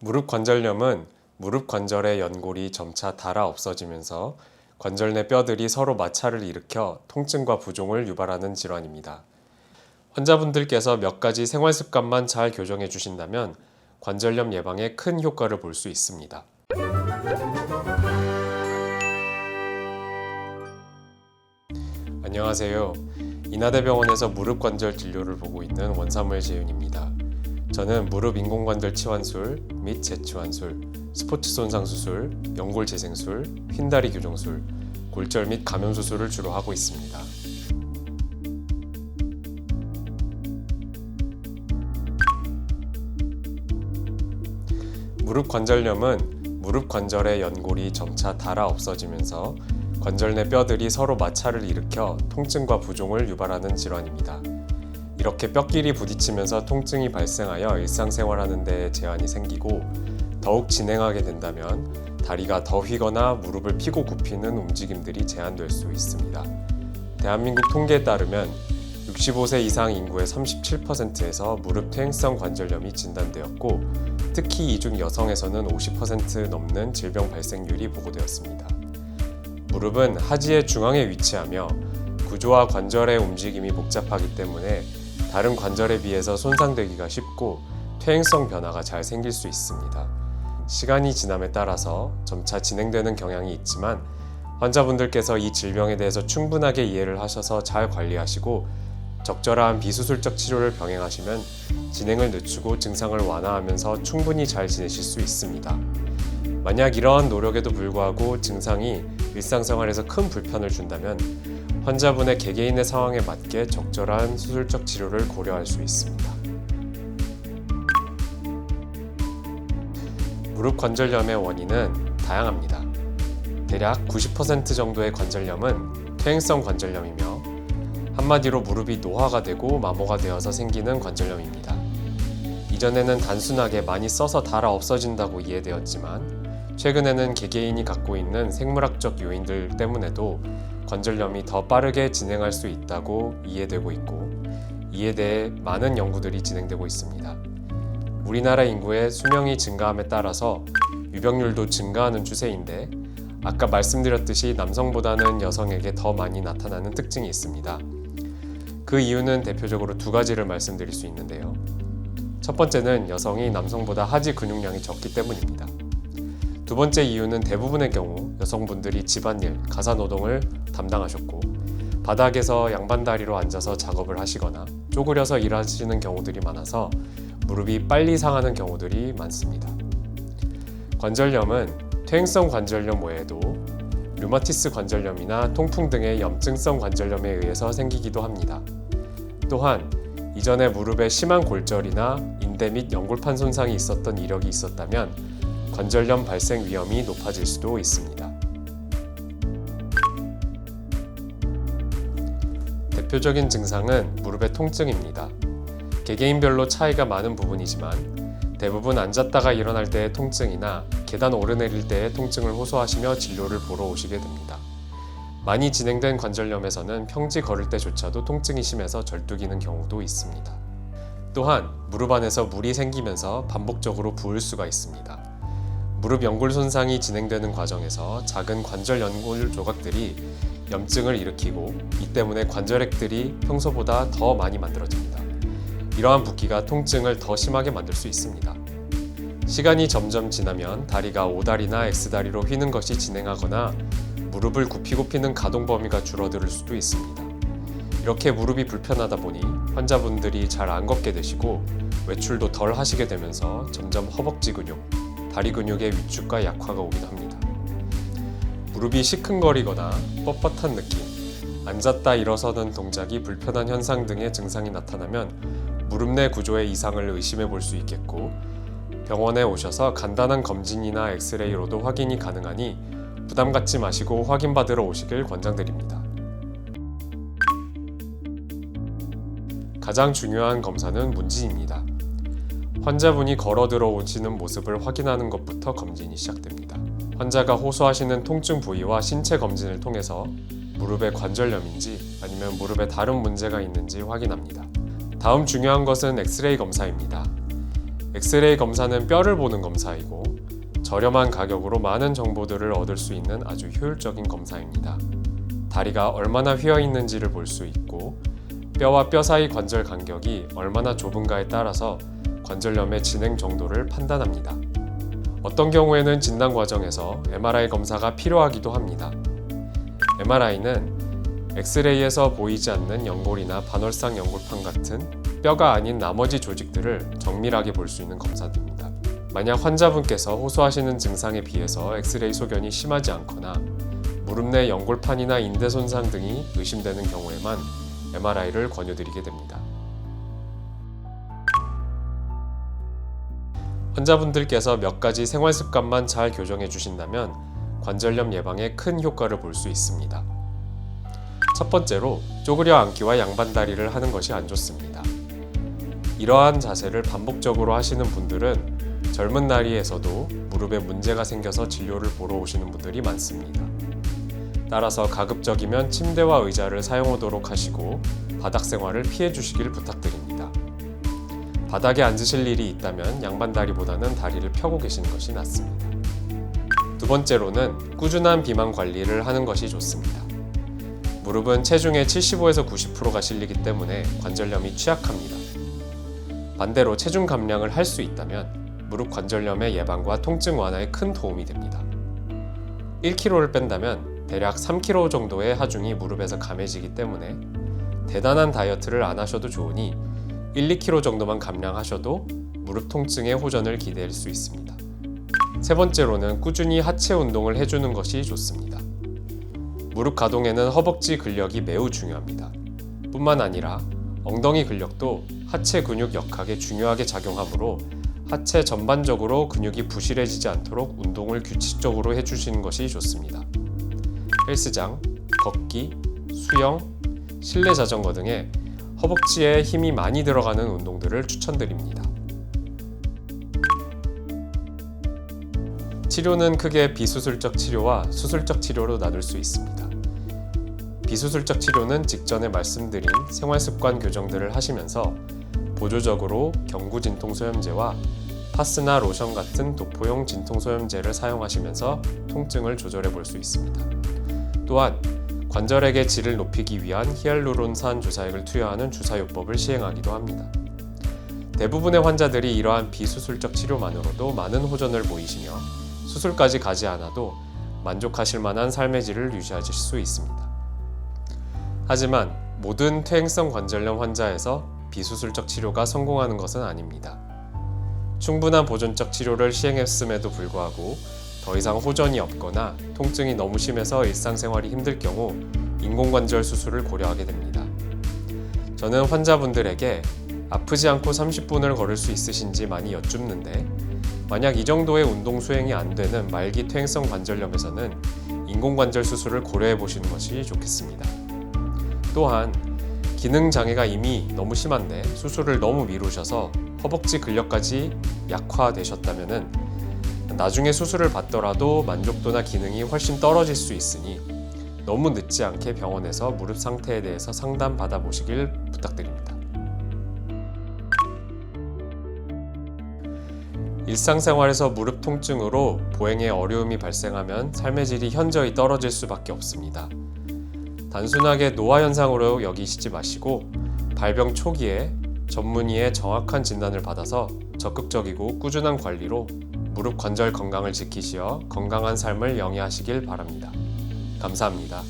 무릎 관절염은 무릎 관절의 연골이 점차 닳아 없어지면서 관절 내 뼈들이 서로 마찰을 일으켜 통증과 부종을 유발하는 질환입니다. 환자분들께서 몇 가지 생활 습관만 잘 교정해 주신다면 관절염 예방에 큰 효과를 볼 수 있습니다. 안녕하세요. 인하대병원에서 무릎 관절 진료를 보고 있는 원사무엘 재윤입니다. 저는 무릎 인공관절 치환술 및 재치환술, 스포츠 손상 수술, 연골 재생술, 휜다리 교정술, 골절 및 감염 수술을 주로 하고 있습니다. 무릎 관절염은 무릎 관절의 연골이 점차 닳아 없어지면서 관절 내 뼈들이 서로 마찰을 일으켜 통증과 부종을 유발하는 질환입니다. 이렇게 뼈끼리 부딪히면서 통증이 발생하여 일상생활하는 데 제한이 생기고 더욱 진행하게 된다면 다리가 더 휘거나 무릎을 펴고 굽히는 움직임들이 제한될 수 있습니다. 대한민국 통계에 따르면 65세 이상 인구의 37%에서 무릎 퇴행성 관절염이 진단되었고 특히 이중 여성에서는 50% 넘는 질병 발생률이 보고되었습니다. 무릎은 하지의 중앙에 위치하며 구조와 관절의 움직임이 복잡하기 때문에 다른 관절에 비해서 손상되기가 쉽고 퇴행성 변화가 잘 생길 수 있습니다. 시간이 지남에 따라서 점차 진행되는 경향이 있지만 환자분들께서 이 질병에 대해서 충분하게 이해를 하셔서 잘 관리하시고 적절한 비수술적 치료를 병행하시면 진행을 늦추고 증상을 완화하면서 충분히 잘 지내실 수 있습니다. 만약 이러한 노력에도 불구하고 증상이 일상생활에서 큰 불편을 준다면 환자분의 개개인의 상황에 맞게 적절한 수술적 치료를 고려할 수 있습니다. 무릎 관절염의 원인은 다양합니다. 대략 90% 정도의 관절염은 퇴행성 관절염이며 한마디로 무릎이 노화가 되고 마모가 되어서 생기는 관절염입니다. 이전에는 단순하게 많이 써서 닳아 없어진다고 이해되었지만 최근에는 개개인이 갖고 있는 생물학적 요인들 때문에도 관절염이 더 빠르게 진행할 수 있다고 이해되고 있고 이에 대해 많은 연구들이 진행되고 있습니다. 우리나라 인구의 수명이 증가함에 따라서 유병률도 증가하는 추세인데 아까 말씀드렸듯이 남성보다는 여성에게 더 많이 나타나는 특징이 있습니다. 그 이유는 대표적으로 두 가지를 말씀드릴 수 있는데요. 첫 번째는 여성이 남성보다 하지 근육량이 적기 때문입니다. 두 번째 이유는 대부분의 경우 여성분들이 집안일, 가사노동을 담당하셨고 바닥에서 양반다리로 앉아서 작업을 하시거나 쪼그려서 일하시는 경우들이 많아서 무릎이 빨리 상하는 경우들이 많습니다. 관절염은 퇴행성 관절염 외에도 류마티스 관절염이나 통풍 등의 염증성 관절염에 의해서 생기기도 합니다. 또한 이전에 무릎에 심한 골절이나 인대 및 연골판 손상이 있었던 이력이 있었다면 관절염 발생 위험이 높아질 수도 있습니다. 대표적인 증상은 무릎의 통증입니다. 개개인별로 차이가 많은 부분이지만 대부분 앉았다가 일어날 때의 통증이나 계단 오르내릴 때의 통증을 호소하시며 진료를 보러 오시게 됩니다. 많이 진행된 관절염에서는 평지 걸을 때조차도 통증이 심해서 절뚝이는 경우도 있습니다. 또한 무릎 안에서 물이 생기면서 반복적으로 부을 수가 있습니다. 무릎 연골 손상이 진행되는 과정에서 작은 관절 연골 조각들이 염증을 일으키고 이 때문에 관절액들이 평소보다 더 많이 만들어집니다. 이러한 붓기가 통증을 더 심하게 만들 수 있습니다. 시간이 점점 지나면 다리가 O다리나 X다리로 휘는 것이 진행하거나 무릎을 굽히고 피는 가동 범위가 줄어들 수도 있습니다. 이렇게 무릎이 불편하다 보니 환자분들이 잘 안 걷게 되시고 외출도 덜 하시게 되면서 점점 허벅지 근육, 다리 근육의 위축과 약화가 오기도 합니다. 무릎이 시큰거리거나 뻣뻣한 느낌, 앉았다 일어서는 동작이 불편한 현상 등의 증상이 나타나면 무릎 내 구조의 이상을 의심해 볼 수 있겠고 병원에 오셔서 간단한 검진이나 엑스레이로도 확인이 가능하니 부담 갖지 마시고 확인받으러 오시길 권장드립니다. 가장 중요한 검사는 문진입니다. 환자분이 걸어 들어오시는 모습을 확인하는 것부터 검진이 시작됩니다. 환자가 호소하시는 통증 부위와 신체 검진을 통해서 무릎에 관절염인지 아니면 무릎에 다른 문제가 있는지 확인합니다. 다음 중요한 것은 엑스레이 검사입니다. 엑스레이 검사는 뼈를 보는 검사이고 저렴한 가격으로 많은 정보들을 얻을 수 있는 아주 효율적인 검사입니다. 다리가 얼마나 휘어 있는지를 볼 수 있고 뼈와 뼈 사이 관절 간격이 얼마나 좁은가에 따라서 관절염의 진행 정도를 판단합니다. 어떤 경우에는 진단 과정에서 MRI 검사가 필요하기도 합니다. MRI는 엑스레이에서 보이지 않는 연골이나 반월상 연골판 같은 뼈가 아닌 나머지 조직들을 정밀하게 볼 수 있는 검사입니다. 만약 환자분께서 호소하시는 증상에 비해서 엑스레이 소견이 심하지 않거나 무릎 내 연골판이나 인대 손상 등이 의심되는 경우에만 MRI를 권유드리게 됩니다. 환자분들께서 몇 가지 생활 습관만 잘 교정해 주신다면 관절염 예방에 큰 효과를 볼 수 있습니다. 첫 번째로 쪼그려 앉기와 양반다리를 하는 것이 안 좋습니다. 이러한 자세를 반복적으로 하시는 분들은 젊은 나이에서도 무릎에 문제가 생겨서 진료를 보러 오시는 분들이 많습니다. 따라서 가급적이면 침대와 의자를 사용하도록 하시고 바닥 생활을 피해 주시길 부탁드립니다. 바닥에 앉으실 일이 있다면 양반다리보다는 다리를 펴고 계시는 것이 낫습니다. 두 번째로는 꾸준한 비만 관리를 하는 것이 좋습니다. 무릎은 체중의 75에서 90%가 실리기 때문에 관절염이 취약합니다. 반대로 체중 감량을 할 수 있다면 무릎 관절염의 예방과 통증 완화에 큰 도움이 됩니다. 1kg를 뺀다면 대략 3kg 정도의 하중이 무릎에서 감해지기 때문에 대단한 다이어트를 안 하셔도 좋으니 1-2kg 정도만 감량하셔도 무릎 통증의 호전을 기대할 수 있습니다. 세 번째로는 꾸준히 하체 운동을 해주는 것이 좋습니다. 무릎 가동에는 허벅지 근력이 매우 중요합니다. 뿐만 아니라 엉덩이 근력도 하체 근육 역학에 중요하게 작용하므로 하체 전반적으로 근육이 부실해지지 않도록 운동을 규칙적으로 해주시는 것이 좋습니다. 헬스장, 걷기, 수영, 실내 자전거 등의 허벅지에 힘이 많이 들어가는 운동들을 추천드립니다. 치료는 크게 비수술적 치료와 수술적 치료로 나눌 수 있습니다. 비수술적 치료는 직전에 말씀드린 생활습관 교정들을 하시면서 보조적으로 경구 진통소염제와 파스나 로션 같은 도포용 진통소염제를 사용하시면서 통증을 조절해 볼 수 있습니다. 또한 관절액의 질을 높이기 위한 히알루론산 주사액을 투여하는 주사요법을 시행하기도 합니다. 대부분의 환자들이 이러한 비수술적 치료만으로도 많은 호전을 보이시며 수술까지 가지 않아도 만족하실 만한 삶의 질을 유지하실 수 있습니다. 하지만 모든 퇴행성 관절염 환자에서 비수술적 치료가 성공하는 것은 아닙니다. 충분한 보존적 치료를 시행했음에도 불구하고 더 이상 호전이 없거나 통증이 너무 심해서 일상생활이 힘들 경우 인공관절 수술을 고려하게 됩니다. 저는 환자분들에게 아프지 않고 30분을 걸을 수 있으신지 많이 여쭙는데 만약 이 정도의 운동 수행이 안 되는 말기 퇴행성 관절염에서는 인공관절 수술을 고려해 보시는 것이 좋겠습니다. 또한 기능 장애가 이미 너무 심한데 수술을 너무 미루셔서 허벅지 근력까지 약화되셨다면 나중에 수술을 받더라도 만족도나 기능이 훨씬 떨어질 수 있으니 너무 늦지 않게 병원에서 무릎 상태에 대해서 상담 받아보시길 부탁드립니다. 일상생활에서 무릎 통증으로 보행에 어려움이 발생하면 삶의 질이 현저히 떨어질 수밖에 없습니다. 단순하게 노화 현상으로 여기시지 마시고 발병 초기에 전문의의 정확한 진단을 받아서 적극적이고 꾸준한 관리로 무릎 관절 건강을 지키시어 건강한 삶을 영위하시길 바랍니다. 감사합니다.